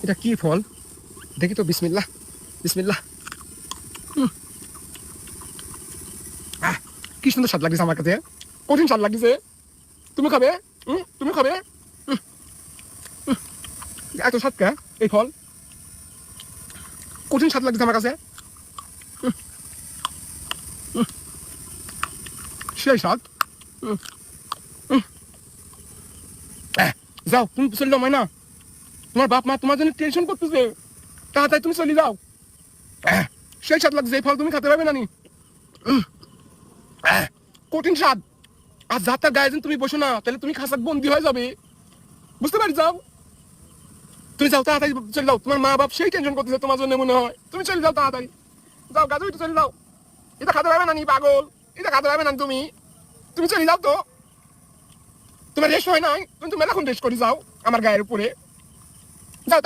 এটা কি ফল দেখি তো। বিসমিল্লাহ বিসমিল্লাহ। কি সুন্দর স্বাদ লাগছে আমার কাছে, কঠিন স্বাদ লাগছে। তুমি খাবে? তুমি খাবে? এত স্বাদ কে এই ফল? কঠিন স্বাদ লাগছে আমার কাছে, সেই স্বাদ। যাও তুমি চলে যাও মাইনা, তোমার বাপ মা তোমার জন্য টেনশন করতেছে, তাড়াতাড়ি তুমি চলে যাও। সেই স্বাদ লাগছে এই ফল, তুমি খেতে পারবে না নি। কঠিন স্বাদ। আর যা তার গায়ে তুমি বসো না, তাহলে তুমি খাসাক বন্দি হয়ে যাবে, বুঝতে পারি। যাও তুমি, যাও তাড়াতাড়ি চলে যাও, তোমার মা বাপ সেই টেনশন করতেছে তোমার জন্য মনে হয়। তুমি চলে যাও তাড়াতাড়ি, যাও গাজু একটু চলে যাও। এটা খাতে পারবে না নি পাগল, এটা খাতে পারবে না তুমি। তুমি চলে যাও তো, তোমার রেস্ট হয় নাই, তুমি তো মেলাক্ষণ রেস্ট করে যাও আমার গায়ের উপরে। যাও।